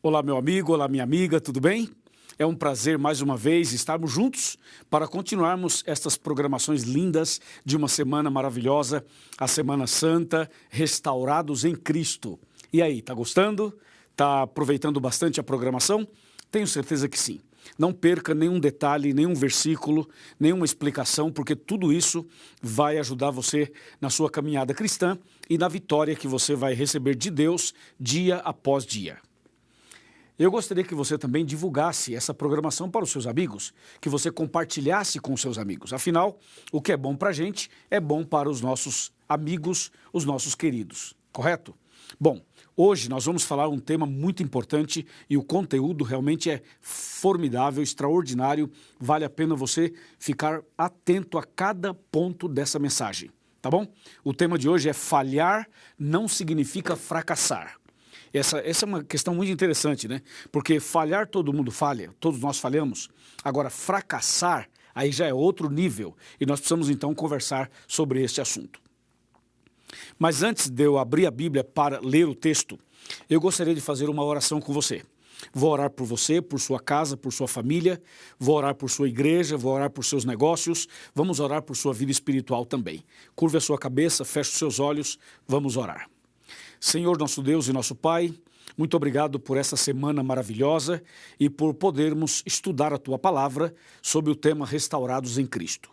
Olá, meu amigo, olá, minha amiga, tudo bem? É um prazer, mais uma vez, estarmos juntos para continuarmos estas programações lindas de uma semana maravilhosa, a Semana Santa, restaurados em Cristo. E aí, tá gostando? Tá aproveitando bastante a programação? Tenho certeza que sim. Não perca nenhum detalhe, nenhum versículo, nenhuma explicação, porque tudo isso vai ajudar você na sua caminhada cristã e na vitória que você vai receber de Deus dia após dia. Eu gostaria que você também divulgasse essa programação para os seus amigos, que você compartilhasse com os seus amigos. Afinal, o que é bom para a gente é bom para os nossos amigos, os nossos queridos, correto? Bom, hoje nós vamos falar um tema muito importante e o conteúdo realmente é formidável, extraordinário. Vale a pena você ficar atento a cada ponto dessa mensagem, tá bom? O tema de hoje é falhar não significa fracassar. Essa é uma questão muito interessante, né? Porque falhar todo mundo falha, todos nós falhamos. Agora, fracassar, aí já é outro nível. E nós precisamos então conversar sobre este assunto. Mas antes de eu abrir a Bíblia para ler o texto, eu gostaria de fazer uma oração com você. Vou orar por você, por sua casa, por sua família, vou orar por sua igreja, vou orar por seus negócios, vamos orar por sua vida espiritual também. Curve a sua cabeça, feche os seus olhos, vamos orar. Senhor, nosso Deus e nosso Pai, muito obrigado por essa semana maravilhosa e por podermos estudar a Tua Palavra sobre o tema Restaurados em Cristo.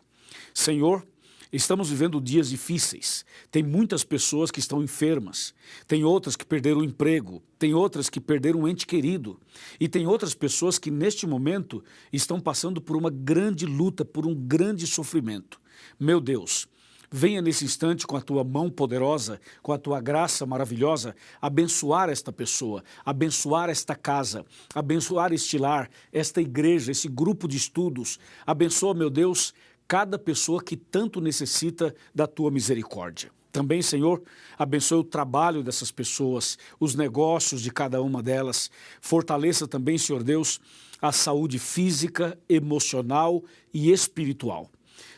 Senhor, estamos vivendo dias difíceis, tem muitas pessoas que estão enfermas, tem outras que perderam o emprego, tem outras que perderam um ente querido e tem outras pessoas que neste momento estão passando por uma grande luta, por um grande sofrimento. Meu Deus, venha nesse instante com a tua mão poderosa, com a tua graça maravilhosa, abençoar esta pessoa, abençoar esta casa, abençoar este lar, esta igreja, esse grupo de estudos. Abençoa, meu Deus, cada pessoa que tanto necessita da tua misericórdia. Também, Senhor, abençoe o trabalho dessas pessoas, os negócios de cada uma delas. Fortaleça também, Senhor Deus, a saúde física, emocional e espiritual.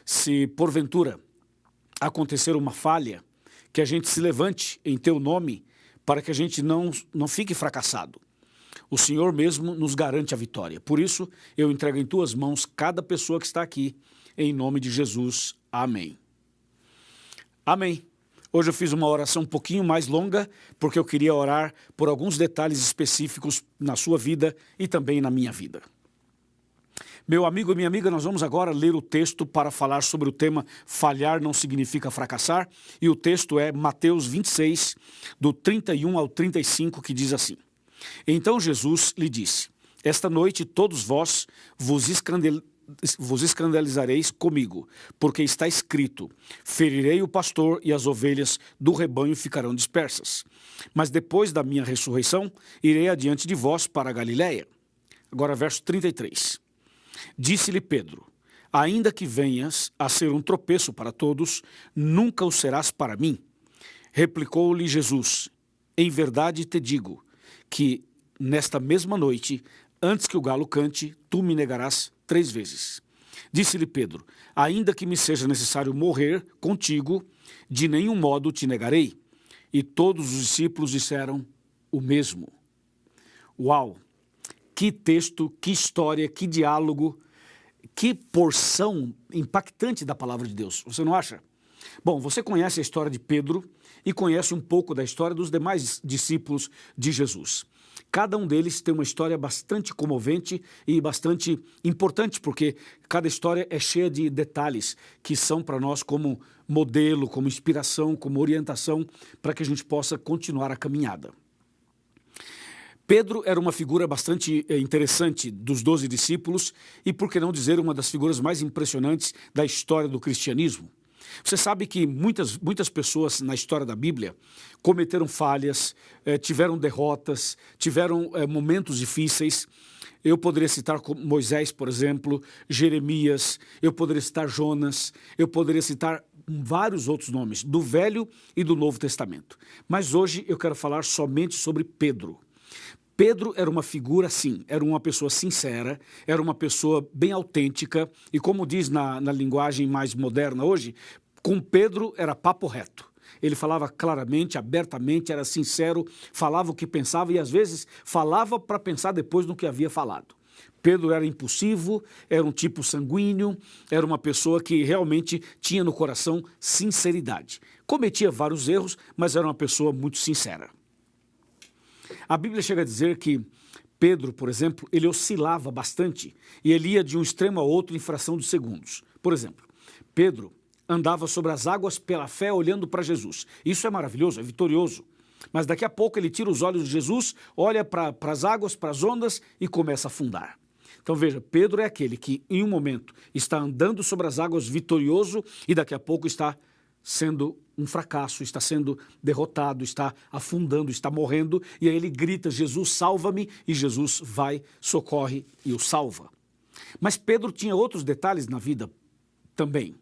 Se, porventura, acontecer uma falha, que a gente se levante em Teu nome para que a gente não fique fracassado. O Senhor mesmo nos garante a vitória. Por isso, eu entrego em Tuas mãos cada pessoa que está aqui, em nome de Jesus. Amém. Amém. Hoje eu fiz uma oração um pouquinho mais longa, porque eu queria orar por alguns detalhes específicos na sua vida e também na minha vida. Meu amigo e minha amiga, nós vamos agora ler o texto para falar sobre o tema falhar não significa fracassar, e o texto é Mateus 26, do 31 ao 35, que diz assim: Então Jesus lhe disse, esta noite todos vós vos escandalizareis comigo, porque está escrito, ferirei o pastor e as ovelhas do rebanho ficarão dispersas. Mas depois da minha ressurreição, irei adiante de vós para a Galiléia. Agora verso 33. Disse-lhe Pedro, ainda que venhas a ser um tropeço para todos, nunca o serás para mim. Replicou-lhe Jesus, em verdade te digo, que nesta mesma noite, antes que o galo cante, tu me negarás 3 vezes. Disse-lhe Pedro, ainda que me seja necessário morrer contigo, de nenhum modo te negarei. E todos os discípulos disseram o mesmo. Uau! Que texto, que história, que diálogo, que porção impactante da palavra de Deus, você não acha? Bom, você conhece a história de Pedro e conhece um pouco da história dos demais discípulos de Jesus. Cada um deles tem uma história bastante comovente e bastante importante, porque cada história é cheia de detalhes que são para nós como modelo, como inspiração, como orientação, para que a gente possa continuar a caminhada. Pedro era uma figura bastante interessante dos 12 discípulos e, por que não dizer, uma das figuras mais impressionantes da história do cristianismo. Você sabe que muitas pessoas na história da Bíblia cometeram falhas, tiveram derrotas, tiveram momentos difíceis. Eu poderia citar Moisés, por exemplo, Jeremias, eu poderia citar Jonas, eu poderia citar vários outros nomes, do Velho e do Novo Testamento. Mas hoje eu quero falar somente sobre Pedro. Pedro era uma figura, sim, era uma pessoa sincera, era uma pessoa bem autêntica e, como diz na linguagem mais moderna hoje, com Pedro era papo reto. ele falava claramente, abertamente, era sincero, falava o que pensava e às vezes falava para pensar depois no que havia falado. Pedro era impulsivo, era um tipo sanguíneo, era uma pessoa que realmente tinha no coração sinceridade. Cometia vários erros, mas era uma pessoa muito sincera. A Bíblia chega a dizer que Pedro, por exemplo, ele oscilava bastante e ele ia de um extremo a outro em fração de segundos. Por exemplo, Pedro andava sobre as águas pela fé olhando para Jesus. Isso é maravilhoso, é vitorioso. Mas daqui a pouco ele tira os olhos de Jesus, olha para as águas, para as ondas e começa a afundar. Então veja, Pedro é aquele que em um momento está andando sobre as águas vitorioso e daqui a pouco está sendo um fracasso, está sendo derrotado, está afundando, está morrendo, e aí ele grita, Jesus, salva-me, e Jesus vai, socorre e o salva. Mas Pedro tinha outros detalhes na vida também.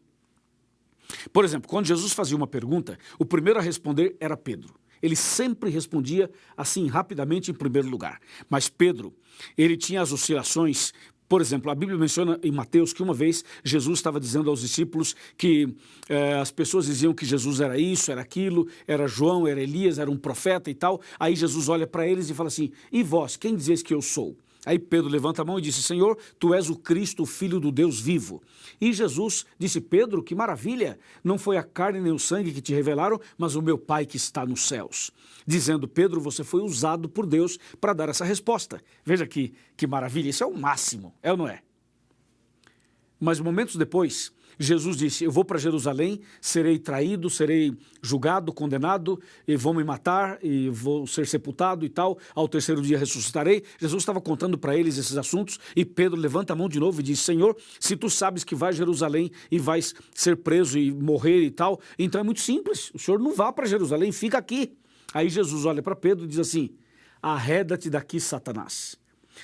Por exemplo, quando Jesus fazia uma pergunta, o primeiro a responder era Pedro. Ele sempre respondia assim, rapidamente, em primeiro lugar. Mas Pedro, ele tinha as oscilações. Por exemplo, a Bíblia menciona em Mateus que uma vez Jesus estava dizendo aos discípulos que as pessoas diziam que Jesus era isso, era aquilo, era João, era Elias, era um profeta e tal. Aí Jesus olha para eles e fala assim, e vós, quem dizeis que eu sou? Aí Pedro levanta a mão e disse, Senhor, tu és o Cristo, o Filho do Deus vivo. E Jesus disse, Pedro, que maravilha, não foi a carne nem o sangue que te revelaram, mas o meu Pai que está nos céus. Dizendo, Pedro, você foi usado por Deus para dar essa resposta. Veja que maravilha, isso é o máximo, é ou não é? Mas momentos depois, Jesus disse, eu vou para Jerusalém, serei traído, serei julgado, condenado, e vão me matar, e vou ser sepultado e tal, ao terceiro dia ressuscitarei. Jesus estava contando para eles esses assuntos, e Pedro levanta a mão de novo e diz, Senhor, se tu sabes que vais a Jerusalém e vais ser preso e morrer e tal, então é muito simples, o Senhor não vá para Jerusalém, fica aqui. Aí Jesus olha para Pedro e diz assim, arreda-te daqui, Satanás.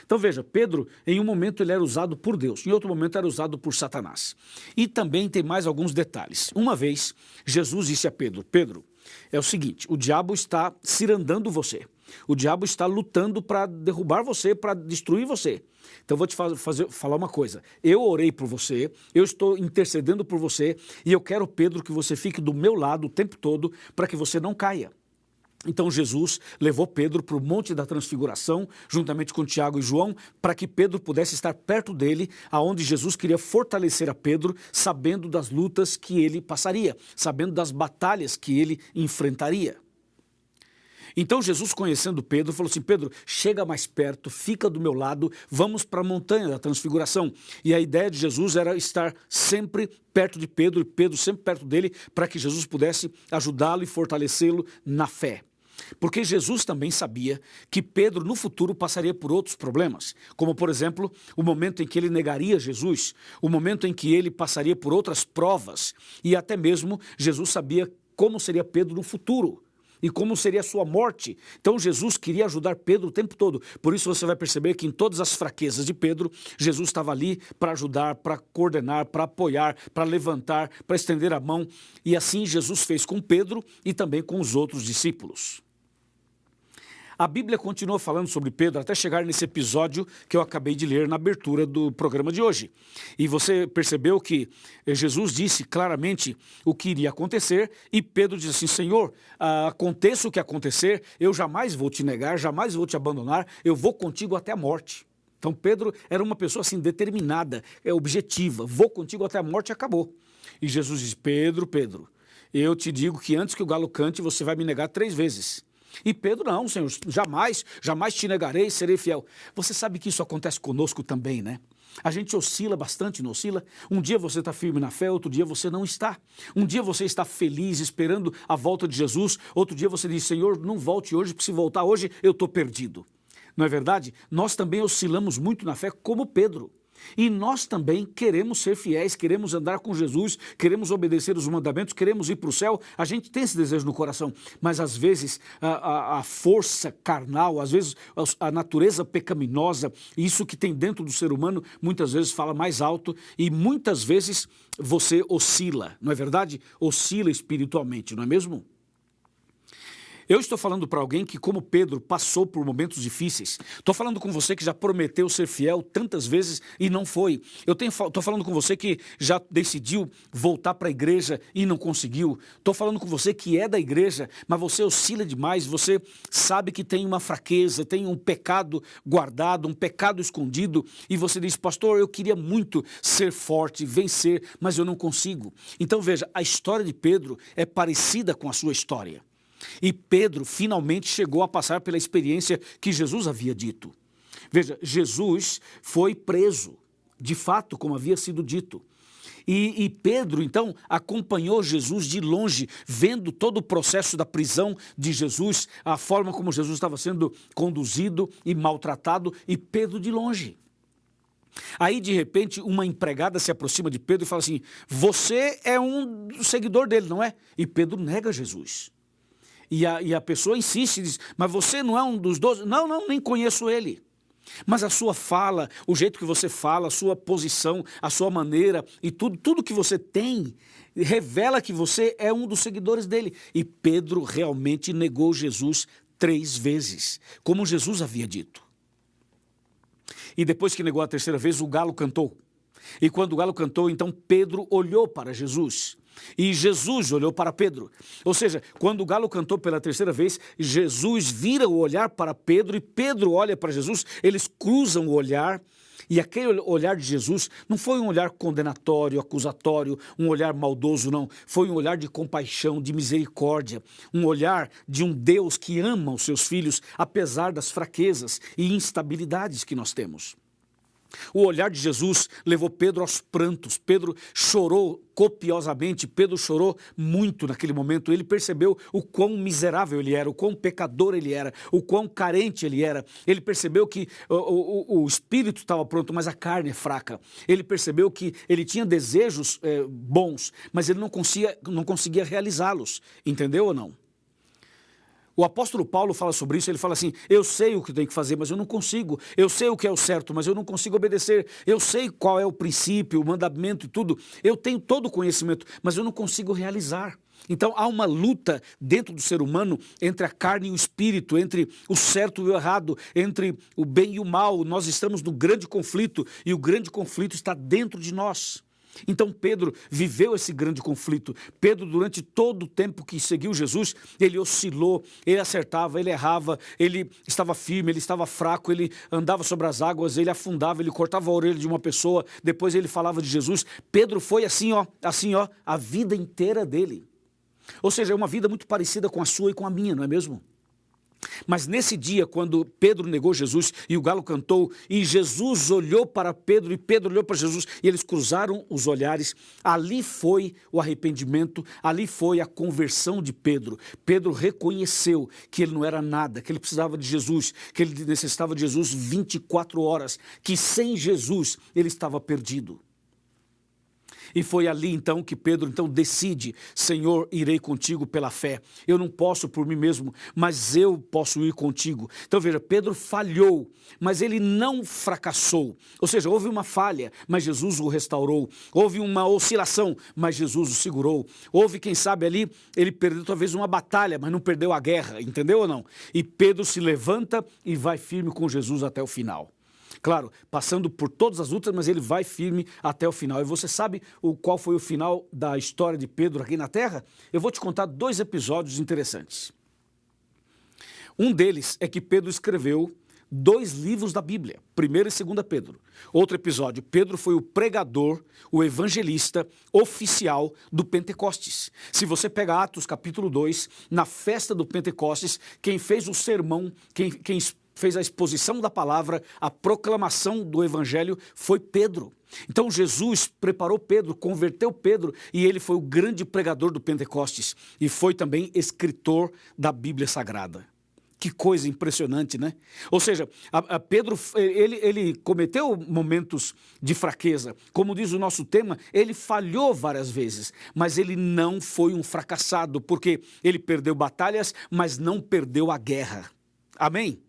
Então veja, Pedro, em um momento ele era usado por Deus, em outro momento era usado por Satanás. E também tem mais alguns detalhes. Uma vez, Jesus disse a Pedro, Pedro, é o seguinte, o diabo está cirandando você. O diabo está lutando para derrubar você, para destruir você. Então eu vou te falar uma coisa, eu orei por você, eu estou intercedendo por você e eu quero, Pedro, que você fique do meu lado o tempo todo para que você não caia. Então Jesus levou Pedro para o Monte da Transfiguração, juntamente com Tiago e João, para que Pedro pudesse estar perto dele, aonde Jesus queria fortalecer a Pedro, sabendo das lutas que ele passaria, sabendo das batalhas que ele enfrentaria. Então Jesus, conhecendo Pedro, falou assim, Pedro, chega mais perto, fica do meu lado, vamos para a Montanha da Transfiguração. E a ideia de Jesus era estar sempre perto de Pedro, e Pedro sempre perto dele, para que Jesus pudesse ajudá-lo e fortalecê-lo na fé. Porque Jesus também sabia que Pedro no futuro passaria por outros problemas, como por exemplo, o momento em que ele negaria Jesus, o momento em que ele passaria por outras provas, e até mesmo Jesus sabia como seria Pedro no futuro. E como seria a sua morte. Então Jesus queria ajudar Pedro o tempo todo. Por isso você vai perceber que em todas as fraquezas de Pedro, Jesus estava ali para ajudar, para coordenar, para apoiar, para levantar, para estender a mão. E assim Jesus fez com Pedro e também com os outros discípulos. A Bíblia continua falando sobre Pedro até chegar nesse episódio que eu acabei de ler na abertura do programa de hoje. E você percebeu que Jesus disse claramente o que iria acontecer e Pedro disse assim, Senhor, aconteça o que acontecer, eu jamais vou te negar, jamais vou te abandonar, eu vou contigo até a morte. Então Pedro era uma pessoa assim determinada, objetiva, vou contigo até a morte e acabou. E Jesus disse, Pedro, eu te digo que antes que o galo cante você vai me negar 3 vezes. E Pedro, não, Senhor, jamais te negarei, serei fiel. Você sabe que isso acontece conosco também, né? A gente oscila bastante, não oscila? Um dia você está firme na fé, outro dia você não está. Um dia você está feliz, esperando a volta de Jesus, outro dia você diz, Senhor, não volte hoje, porque se voltar hoje eu estou perdido. Não é verdade? Nós também oscilamos muito na fé, como Pedro. E nós também queremos ser fiéis, queremos andar com Jesus, queremos obedecer os mandamentos, queremos ir para o céu. A gente tem esse desejo no coração, mas às vezes a força carnal, às vezes a natureza pecaminosa, isso que tem dentro do ser humano, muitas vezes fala mais alto e muitas vezes você oscila, não é verdade? Oscila espiritualmente, não é mesmo? Eu estou falando para alguém que, como Pedro, passou por momentos difíceis. Estou falando com você que já prometeu ser fiel tantas vezes e não foi. Estou falando com você que já decidiu voltar para a igreja e não conseguiu. Estou falando com você que é da igreja, mas você oscila demais, você sabe que tem uma fraqueza, tem um pecado guardado, um pecado escondido, e você diz, pastor, eu queria muito ser forte, vencer, mas eu não consigo. Então veja, a história de Pedro é parecida com a sua história. E Pedro finalmente chegou a passar pela experiência que Jesus havia dito. Veja, Jesus foi preso, de fato, como havia sido dito. E Pedro, então, acompanhou Jesus de longe, vendo todo o processo da prisão de Jesus, a forma como Jesus estava sendo conduzido e maltratado, e Pedro de longe. Aí, de repente, uma empregada se aproxima de Pedro e fala assim, você é um seguidor dele, não é? E Pedro nega Jesus. E a pessoa insiste e diz, mas você não é um dos 12? Não, nem conheço ele. Mas a sua fala, o jeito que você fala, a sua posição, a sua maneira e tudo que você tem, revela que você é um dos seguidores dele. E Pedro realmente negou Jesus 3 vezes, como Jesus havia dito. E depois que negou a 3ª vez, o galo cantou. E quando o galo cantou, então Pedro olhou para Jesus. E Jesus olhou para Pedro. Ou seja, quando o galo cantou pela 3ª vez, Jesus vira o olhar para Pedro e Pedro olha para Jesus, eles cruzam o olhar. E aquele olhar de Jesus não foi um olhar condenatório, acusatório, um olhar maldoso, não. Foi um olhar de compaixão, de misericórdia, um olhar de um Deus que ama os seus filhos, apesar das fraquezas e instabilidades que nós temos. O olhar de Jesus levou Pedro aos prantos. Pedro chorou copiosamente, Pedro chorou muito naquele momento. Ele percebeu o quão miserável ele era, o quão pecador ele era, o quão carente ele era. Ele percebeu que o espírito estava pronto, mas a carne é fraca. Ele percebeu que ele tinha desejos bons, mas ele não conseguia realizá-los. Entendeu ou não? O apóstolo Paulo fala sobre isso, ele fala assim, eu sei o que tenho que fazer, mas eu não consigo. Eu sei o que é o certo, mas eu não consigo obedecer. Eu sei qual é o princípio, o mandamento e tudo. Eu tenho todo o conhecimento, mas eu não consigo realizar. Então há uma luta dentro do ser humano entre a carne e o espírito, entre o certo e o errado, entre o bem e o mal. Nós estamos no grande conflito e o grande conflito está dentro de nós. Então Pedro viveu esse grande conflito. Pedro, durante todo o tempo que seguiu Jesus, ele oscilou, ele acertava, ele errava, ele estava firme, ele estava fraco, ele andava sobre as águas, ele afundava, ele cortava a orelha de uma pessoa, depois ele falava de Jesus. Pedro foi assim, a vida inteira dele. Ou seja, é uma vida muito parecida com a sua e com a minha, não é mesmo? Mas nesse dia, quando Pedro negou Jesus e o galo cantou, e Jesus olhou para Pedro e Pedro olhou para Jesus e eles cruzaram os olhares, ali foi o arrependimento, ali foi a conversão de Pedro. Pedro reconheceu que ele não era nada, que ele precisava de Jesus, que ele necessitava de Jesus 24 horas, que sem Jesus ele estava perdido. E foi ali então que Pedro decide, Senhor, irei contigo pela fé. Eu não posso por mim mesmo, mas eu posso ir contigo. Então veja, Pedro falhou, mas ele não fracassou. Ou seja, houve uma falha, mas Jesus o restaurou. Houve uma oscilação, mas Jesus o segurou. Houve, quem sabe ali, ele perdeu talvez uma batalha, mas não perdeu a guerra, entendeu ou não? E Pedro se levanta e vai firme com Jesus até o final. Claro, passando por todas as lutas, mas ele vai firme até o final. E você sabe qual foi o final da história de Pedro aqui na Terra? Eu vou te contar 2 episódios interessantes. Um deles é que Pedro escreveu 2 livros da Bíblia, 1º e 2º Pedro. Outro episódio, Pedro foi o pregador, o evangelista oficial do Pentecostes. Se você pega Atos capítulo 2, na festa do Pentecostes, quem fez o sermão, quem fez a exposição da palavra, a proclamação do evangelho foi Pedro. Então Jesus preparou Pedro, converteu Pedro e ele foi o grande pregador do Pentecostes e foi também escritor da Bíblia Sagrada. Que coisa impressionante, né? Ou seja, Pedro, ele cometeu momentos de fraqueza. Como diz o nosso tema, ele falhou várias vezes, mas ele não foi um fracassado, porque ele perdeu batalhas, mas não perdeu a guerra. Amém?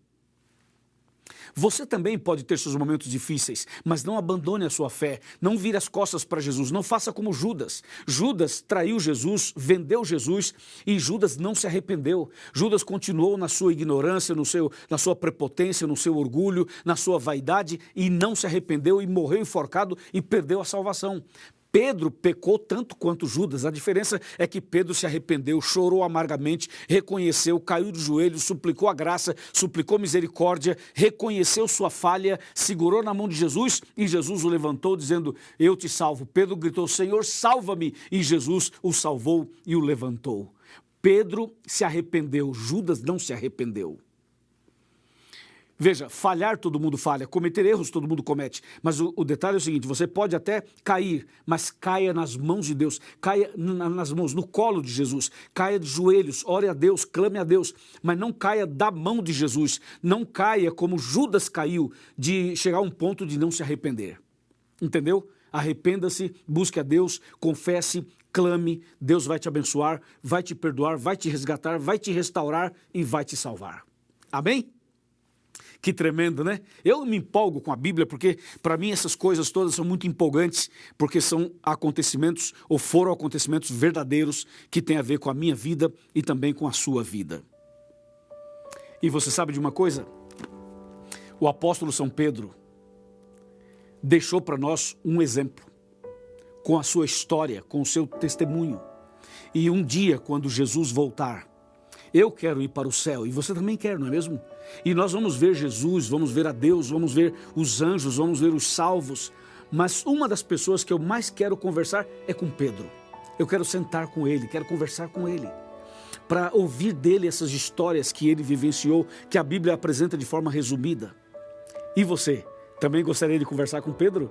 Você também pode ter seus momentos difíceis, mas não abandone a sua fé, não vire as costas para Jesus, não faça como Judas. Judas traiu Jesus, vendeu Jesus e Judas não se arrependeu. Judas continuou na sua ignorância, na sua prepotência, no seu orgulho, na sua vaidade e não se arrependeu e morreu enforcado e perdeu a salvação. Pedro pecou tanto quanto Judas, a diferença é que Pedro se arrependeu, chorou amargamente, reconheceu, caiu de joelhos, suplicou a graça, suplicou misericórdia, reconheceu sua falha, segurou na mão de Jesus e Jesus o levantou dizendo, eu te salvo. Pedro gritou, Senhor, salva-me, e Jesus o salvou e o levantou. Pedro se arrependeu, Judas não se arrependeu. Veja, falhar todo mundo falha, cometer erros todo mundo comete, mas o detalhe é o seguinte, você pode até cair, mas caia nas mãos de Deus, caia nas mãos, no colo de Jesus, caia de joelhos, ore a Deus, clame a Deus, mas não caia da mão de Jesus, não caia como Judas caiu, de chegar a um ponto de não se arrepender, entendeu? Arrependa-se, busque a Deus, confesse, clame, Deus vai te abençoar, vai te perdoar, vai te resgatar, vai te restaurar e vai te salvar. Amém? Que tremendo, né? Eu me empolgo com a Bíblia porque, para mim, essas coisas todas são muito empolgantes, porque são acontecimentos, ou foram acontecimentos verdadeiros, que têm a ver com a minha vida e também com a sua vida. E você sabe de uma coisa? O apóstolo São Pedro deixou para nós um exemplo, com a sua história, com o seu testemunho. E um dia, quando Jesus voltar, eu quero ir para o céu e você também quer, não é mesmo? E nós vamos ver Jesus, vamos ver a Deus, vamos ver os anjos, vamos ver os salvos. Mas uma das pessoas que eu mais quero conversar é com Pedro. Eu quero sentar com ele, quero conversar com ele, para ouvir dele essas histórias que ele vivenciou, que a Bíblia apresenta de forma resumida. E você, também gostaria de conversar com Pedro?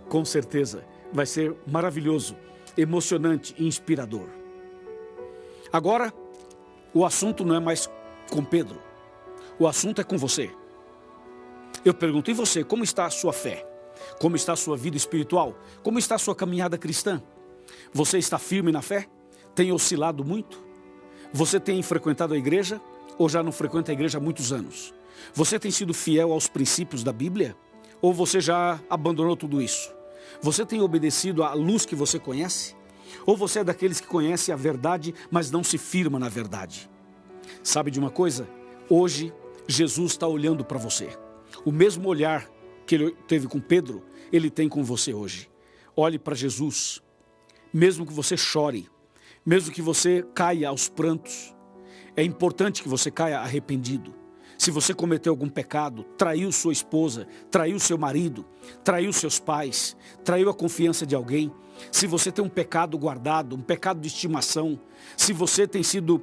Com certeza, vai ser maravilhoso, emocionante e inspirador. Agora, o assunto não é mais com Pedro, o assunto é com você. Eu pergunto, e você, como está a sua fé? Como está a sua vida espiritual? Como está a sua caminhada cristã? Você está firme na fé? Tem oscilado muito? Você tem frequentado a igreja ou já não frequenta a igreja há muitos anos? Você tem sido fiel aos princípios da Bíblia? Ou você já abandonou tudo isso? Você tem obedecido à luz que você conhece? Ou você é daqueles que conhece a verdade, mas não se firma na verdade? Sabe de uma coisa? Hoje, Jesus está olhando para você. O mesmo olhar que ele teve com Pedro, ele tem com você hoje. Olhe para Jesus. Mesmo que você chore, mesmo que você caia aos prantos, é importante que você caia arrependido. Se você cometeu algum pecado, traiu sua esposa, traiu seu marido, traiu seus pais, traiu a confiança de alguém, se você tem um pecado guardado, um pecado de estimação, se você tem sido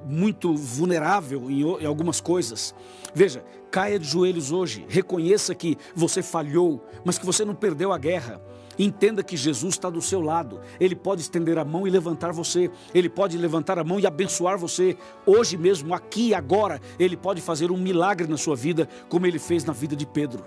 muito vulnerável em algumas coisas, veja, caia de joelhos hoje, reconheça que você falhou, mas que você não perdeu a guerra. Entenda que Jesus está do seu lado, Ele pode estender a mão e levantar você, Ele pode levantar a mão e abençoar você, hoje mesmo, aqui e agora, Ele pode fazer um milagre na sua vida, como Ele fez na vida de Pedro.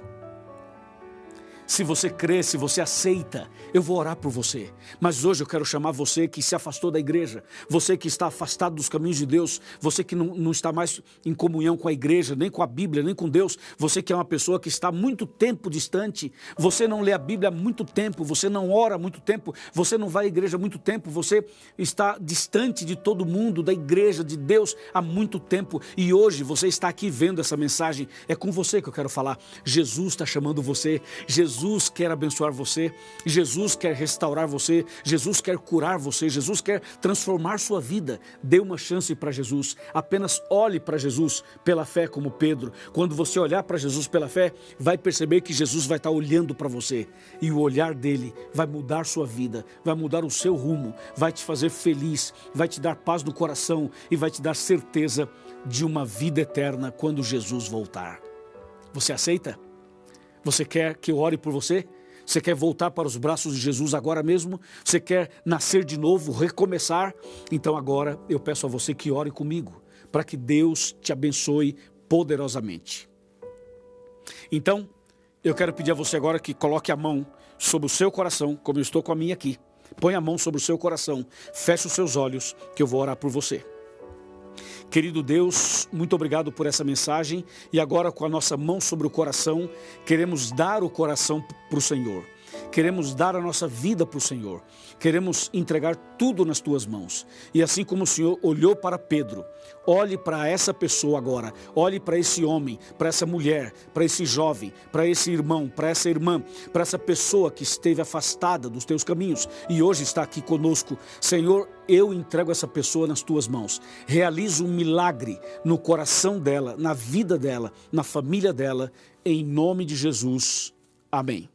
Se você crê, se você aceita, eu vou orar por você. Mas hoje eu quero chamar você que se afastou da igreja, você que está afastado dos caminhos de Deus, você que não está mais em comunhão com a igreja, nem com a Bíblia, nem com Deus, você que é uma pessoa que está há muito tempo distante, você não lê a Bíblia há muito tempo, você não ora há muito tempo, você não vai à igreja há muito tempo, você está distante de todo mundo, da igreja, de Deus há muito tempo, e hoje você está aqui vendo essa mensagem, é com você que eu quero falar. Jesus está chamando você, Jesus quer abençoar você, Jesus quer restaurar você, Jesus quer curar você, Jesus quer transformar sua vida. Dê uma chance para Jesus, apenas olhe para Jesus pela fé como Pedro. Quando você olhar para Jesus pela fé, vai perceber que Jesus vai estar olhando para você e o olhar dele vai mudar sua vida, vai mudar o seu rumo, vai te fazer feliz, vai te dar paz no coração e vai te dar certeza de uma vida eterna quando Jesus voltar. Você aceita? Você quer que eu ore por você? Você quer voltar para os braços de Jesus agora mesmo? Você quer nascer de novo, recomeçar? Então agora eu peço a você que ore comigo, para que Deus te abençoe poderosamente. Então, eu quero pedir a você agora que coloque a mão sobre o seu coração, como eu estou com a minha aqui. Põe a mão sobre o seu coração, feche os seus olhos, que eu vou orar por você. Querido Deus, muito obrigado por essa mensagem e agora com a nossa mão sobre o coração, queremos dar o coração para o Senhor. Queremos dar a nossa vida para o Senhor. Queremos entregar tudo nas tuas mãos. E assim como o Senhor olhou para Pedro, olhe para essa pessoa agora. Olhe para esse homem, para essa mulher, para esse jovem, para esse irmão, para essa irmã, para essa pessoa que esteve afastada dos teus caminhos e hoje está aqui conosco. Senhor, eu entrego essa pessoa nas tuas mãos. Realiza um milagre no coração dela, na vida dela, na família dela. Em nome de Jesus. Amém.